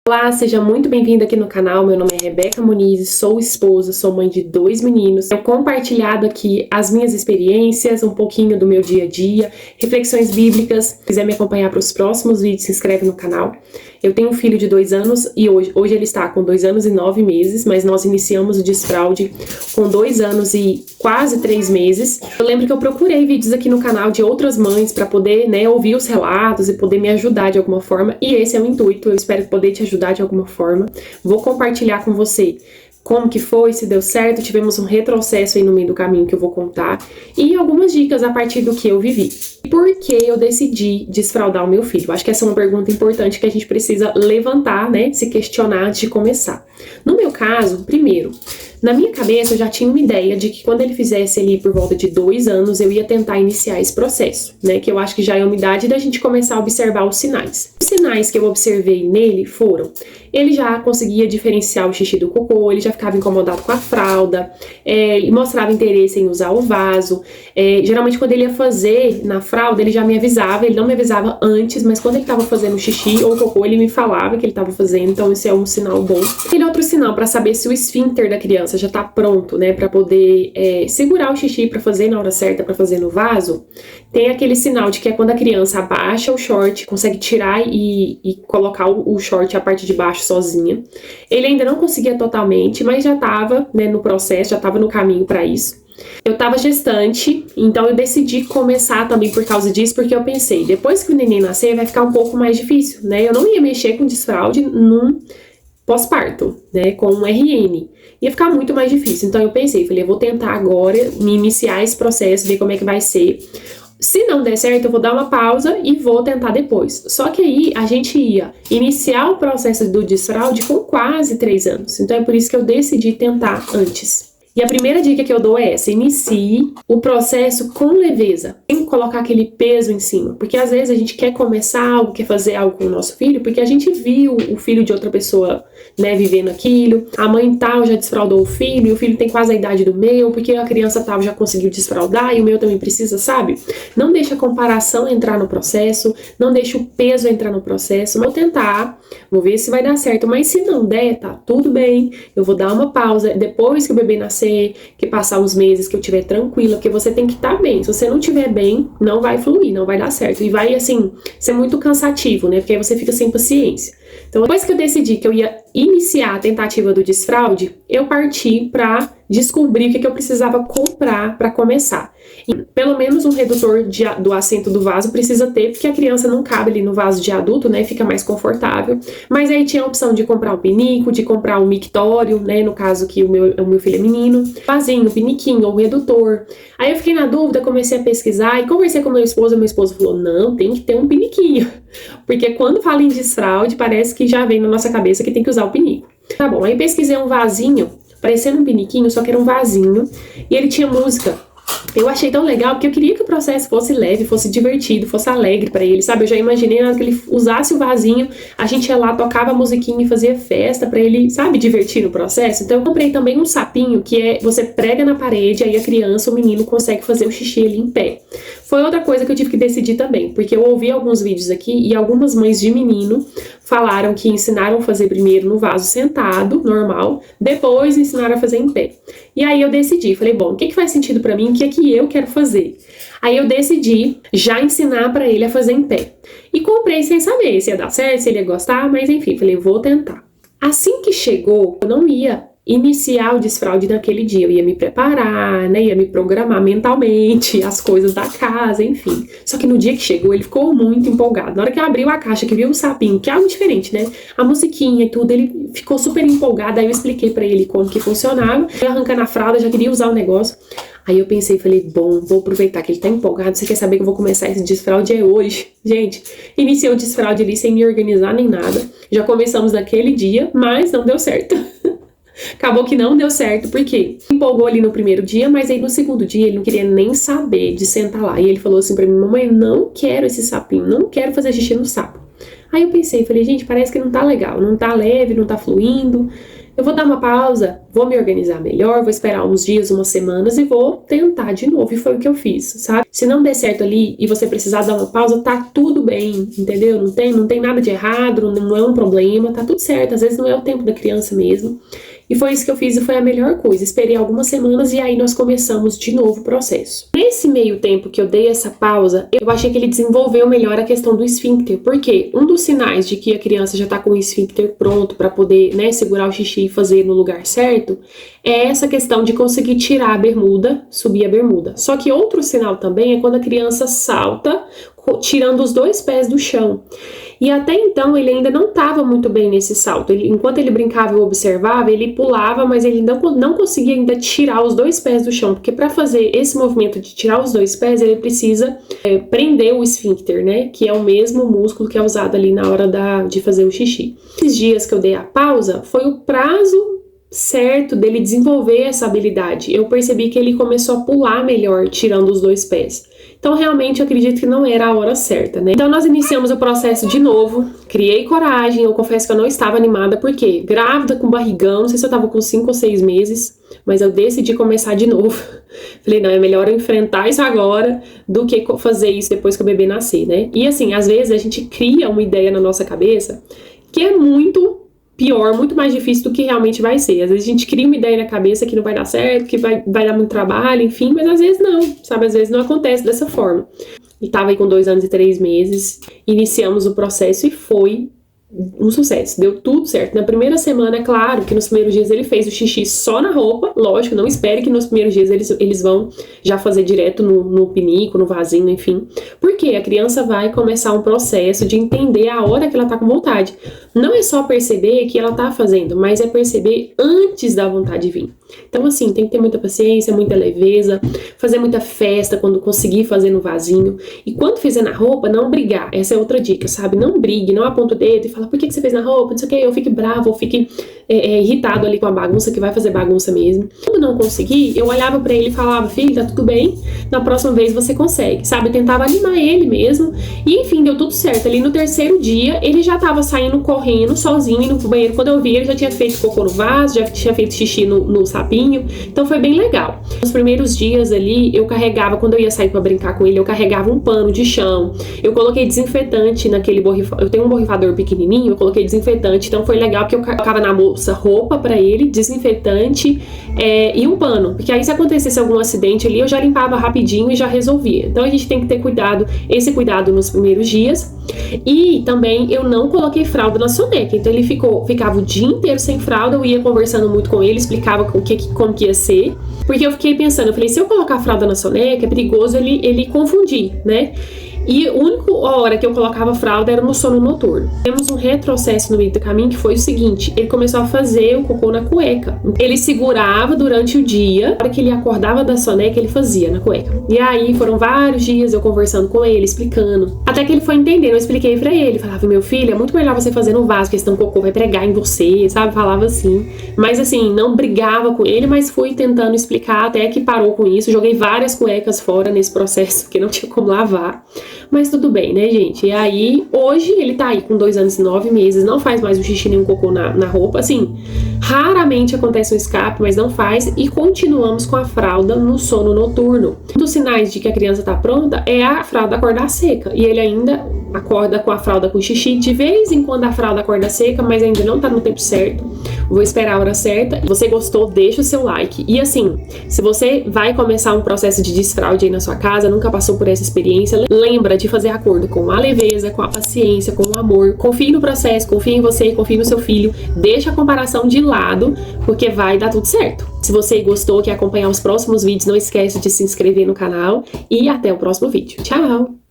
Olá, seja muito bem-vindo aqui no canal. Meu nome é Rebeca Muniz, sou esposa, sou mãe de 2 meninos. Eu compartilhado aqui as minhas experiências, um pouquinho do meu dia a dia, reflexões bíblicas. Se quiser me acompanhar para os próximos vídeos, se inscreve no canal. Eu tenho um filho de 2 anos e hoje ele está com 2 anos e 9 meses, mas nós iniciamos o desfraude com 2 anos e quase 3 meses. Eu lembro que eu procurei vídeos aqui no canal de outras mães para poder, ouvir os relatos e poder me ajudar de alguma forma, e esse é o intuito. Eu espero poder te ajudar de alguma forma. Vou compartilhar com você como que foi, se deu certo, tivemos um retrocesso aí no meio do caminho que eu vou contar, e algumas dicas a partir do que eu vivi. Por que eu decidi desfraudar o meu filho? Acho que essa é uma pergunta importante que a gente precisa levantar, se questionar antes de começar. No meu caso, primeiro, na minha cabeça eu já tinha uma ideia de que quando ele fizesse ali por volta de 2 anos, eu ia tentar iniciar esse processo, que eu acho que já é uma idade da gente começar a observar os sinais. Os sinais que eu observei nele foram: ele já conseguia diferenciar o xixi do cocô, ele já ficava incomodado com a fralda, ele mostrava interesse em usar o vaso. Geralmente quando ele ia fazer na fralda, ele já me avisava, ele não me avisava antes, mas quando ele estava fazendo xixi ou cocô, ele me falava que ele estava fazendo, então esse é um sinal bom. Aquele outro sinal para saber se o esfíncter da criança já está pronto, para poder segurar o xixi para fazer na hora certa, para fazer no vaso, tem aquele sinal de que é quando a criança abaixa o short, consegue tirar e colocar o short a parte de baixo sozinha. Ele ainda não conseguia totalmente, mas já estava no processo, já estava no caminho para isso. Eu estava gestante, então eu decidi começar também por causa disso, porque eu pensei, depois que o neném nascer vai ficar um pouco mais difícil, Eu não ia mexer com desfraude num pós-parto, com um RN. Ia ficar muito mais difícil, então eu pensei, eu vou tentar agora me iniciar esse processo, ver como é que vai ser. Se não der certo, eu vou dar uma pausa e vou tentar depois. Só que aí a gente ia iniciar o processo do desfraude com quase 3 anos. Então é por isso que eu decidi tentar antes. E a primeira dica que eu dou é essa: inicie o processo com leveza, sem colocar aquele peso em cima. Porque às vezes a gente quer começar algo, quer fazer algo com o nosso filho, porque a gente viu o filho de outra pessoa, vivendo aquilo. A mãe tal já desfraudou o filho, e o filho tem quase a idade do meu, porque a criança tal já conseguiu desfraudar e o meu também precisa, sabe? Não deixa a comparação entrar no processo, não deixa o peso entrar no processo. Vou tentar, vou ver se vai dar certo, mas se não der, tá tudo bem. Eu vou dar uma pausa, depois que o bebê nascer, que passar uns meses que eu estiver tranquila, porque você tem que estar bem. Se você não estiver bem, não vai fluir, não vai dar certo. E vai, ser muito cansativo, Porque aí você fica sem paciência. Então, depois que eu decidi que eu ia iniciar a tentativa do desfraude, eu parti para descobrir o que eu precisava comprar para começar. E pelo menos um redutor do assento do vaso precisa ter, porque a criança não cabe ali no vaso de adulto, Fica mais confortável. Mas aí tinha a opção de comprar um pinico, de comprar um mictório, No caso que o meu filho é menino. Vasinho, piniquinho ou redutor. Aí eu fiquei na dúvida, comecei a pesquisar e conversei com meu esposo falou: não, tem que ter um piniquinho. Porque quando fala em desfraude, parece que já vem na nossa cabeça que tem que usar o pinico. Tá bom, aí pesquisei um vasinho, parecendo um piniquinho, só que era um vasinho, e ele tinha música. Eu achei tão legal, porque eu queria que o processo fosse leve, fosse divertido, fosse alegre pra ele, sabe? Eu já imaginei na hora que ele usasse o vasinho, a gente ia lá, tocava a musiquinha e fazia festa pra ele, sabe, divertir no processo. Então eu comprei também um sapinho, que você prega na parede, aí a criança, o menino, consegue fazer o xixi ali em pé. Foi outra coisa que eu tive que decidir também, porque eu ouvi alguns vídeos aqui e algumas mães de menino falaram que ensinaram a fazer primeiro no vaso sentado, normal, depois ensinaram a fazer em pé. E aí eu decidi, falei, bom, o que faz sentido pra mim, o que é que eu quero fazer? Aí eu decidi já ensinar pra ele a fazer em pé. E comprei sem saber se ia dar certo, se ele ia gostar, mas enfim, falei, vou tentar. Assim que chegou, eu não ia iniciar o desfraude naquele dia, eu ia me preparar, ia me programar mentalmente, as coisas da casa, enfim. Só que no dia que chegou, ele ficou muito empolgado. Na hora que abriu a caixa, que viu o sapinho, que é algo diferente, a musiquinha e tudo, ele ficou super empolgado. Aí eu expliquei pra ele como que funcionava. Ele arrancando a fralda, já queria usar o negócio. Aí eu pensei, falei, bom, vou aproveitar que ele tá empolgado, você quer saber que eu vou começar esse desfraude hoje? Gente, iniciei o desfraude ali sem me organizar nem nada. Já começamos naquele dia, mas não deu certo. Acabou que não deu certo, porque empolgou ali no primeiro dia, mas aí no segundo dia ele não queria nem saber de sentar lá. E ele falou assim pra mim, mamãe, não quero esse sapinho, não quero fazer xixi no sapo. Aí eu pensei, falei, gente, parece que não tá legal, não tá leve, não tá fluindo. eu vou dar uma pausa, vou me organizar melhor, vou esperar uns dias, umas semanas e vou tentar de novo. E foi o que eu fiz, sabe? Se não der certo ali e você precisar dar uma pausa, tá tudo bem, entendeu? Não tem nada de errado, não é um problema, tá tudo certo. Às vezes não é o tempo da criança mesmo. E foi isso que eu fiz e foi a melhor coisa. Esperei algumas semanas e aí nós começamos de novo o processo. Nesse meio tempo que eu dei essa pausa, eu achei que ele desenvolveu melhor a questão do esfíncter. Porque um dos sinais de que a criança já tá com o esfíncter pronto para poder, né, segurar o xixi e fazer no lugar certo, é essa questão de conseguir tirar a bermuda, subir a bermuda. Só que outro sinal também é quando a criança salta, tirando os 2 pés do chão. E até então ele ainda não estava muito bem nesse salto. Enquanto ele brincava e observava, ele pulava, mas ele não conseguia ainda tirar os 2 pés do chão, porque para fazer esse movimento de tirar os 2 pés, ele precisa prender o esfíncter, né? Que é o mesmo músculo que é usado ali na hora de fazer o xixi. Esses dias que eu dei a pausa, foi o prazo certo dele desenvolver essa habilidade. Eu percebi que ele começou a pular melhor, tirando os 2 pés. Então, realmente, eu acredito que não era a hora certa, né? Então, nós iniciamos o processo de novo, criei coragem, eu confesso que eu não estava animada, porque grávida, com barrigão, não sei se eu estava com 5 ou 6 meses, mas eu decidi começar de novo. Falei, não, é melhor eu enfrentar isso agora do que fazer isso depois que o bebê nascer, né? E assim, às vezes a gente cria uma ideia na nossa cabeça que é muito pior, muito mais difícil do que realmente vai ser. Às vezes a gente cria uma ideia na cabeça que não vai dar certo, que vai dar muito trabalho, enfim, mas às vezes não, sabe? Às vezes não acontece dessa forma. E tava aí com 2 anos e 3 meses, iniciamos o processo e foi um sucesso, deu tudo certo. Na primeira semana, é claro que nos primeiros dias ele fez o xixi só na roupa, lógico, não espere que nos primeiros dias eles vão já fazer direto no pinico, no vasinho, enfim, porque a criança vai começar um processo de entender a hora que ela tá com vontade. Não é só perceber que ela tá fazendo, mas é perceber antes da vontade vir. Então, assim, tem que ter muita paciência, muita leveza, fazer muita festa quando conseguir fazer no vasinho. E quando fizer na roupa, não brigar. Essa é outra dica, sabe? Não brigue, não aponta o dedo e fala, por que você fez na roupa? Não sei o que, eu fique bravo, ou fique irritado ali com a bagunça, que vai fazer bagunça mesmo. Quando não conseguir, eu olhava pra ele e falava, filho, tá tudo bem, na próxima vez você consegue, sabe? Eu tentava animar ele mesmo. E, enfim, deu tudo certo. Ali no 3º dia, ele já tava saindo correndo, sozinho, indo pro banheiro. Quando eu vi, ele já tinha feito cocô no vaso, já tinha feito xixi no sapinho, então foi bem legal. Nos primeiros dias ali, eu carregava, quando eu ia sair pra brincar com ele, eu carregava um pano de chão, eu coloquei desinfetante naquele borrifador, eu tenho um borrifador pequenininho, eu coloquei desinfetante, então foi legal porque eu colocava na bolsa roupa pra ele, desinfetante e um pano, porque aí se acontecesse algum acidente ali, eu já limpava rapidinho e já resolvia. Então a gente tem que ter cuidado, esse cuidado nos primeiros dias. E também eu não coloquei fralda na soneca, então ele ficava o dia inteiro sem fralda, eu ia conversando muito com ele, explicava como que ia ser, porque eu fiquei pensando, eu falei, se eu colocar a fralda na soneca, é perigoso ele confundir, né? E a única hora que eu colocava fralda era no sono noturno. Temos um retrocesso no meio do caminho que foi o seguinte, ele começou a fazer o cocô na cueca. Ele segurava durante o dia, na hora que ele acordava da soneca, ele fazia na cueca. E aí foram vários dias eu conversando com ele, explicando. Até que ele foi entendendo, eu expliquei pra ele, falava, meu filho, é muito melhor você fazer no vaso, porque senão o cocô vai pregar em você, sabe? Falava assim. Mas assim, não brigava com ele, mas fui tentando explicar até que parou com isso. Joguei várias cuecas fora nesse processo, porque não tinha como lavar. Mas tudo bem, né, gente? E aí, hoje, ele tá aí com 2 anos e 9 meses, não faz mais um xixi nem um cocô na roupa, assim, raramente acontece um escape, mas não faz, e continuamos com a fralda no sono noturno. Um dos sinais de que a criança tá pronta é a fralda acordar seca, e ele ainda acorda com a fralda com xixi, de vez em quando a fralda acorda seca, mas ainda não tá no tempo certo. Vou esperar a hora certa. Se você gostou, deixa o seu like. E assim, se você vai começar um processo de desfraude aí na sua casa, nunca passou por essa experiência, lembra de fazer acordo com a leveza, com a paciência, com o amor. Confie no processo, confie em você, confie no seu filho. Deixa a comparação de lado, porque vai dar tudo certo. Se você gostou, quer acompanhar os próximos vídeos, não esquece de se inscrever no canal. E até o próximo vídeo. Tchau!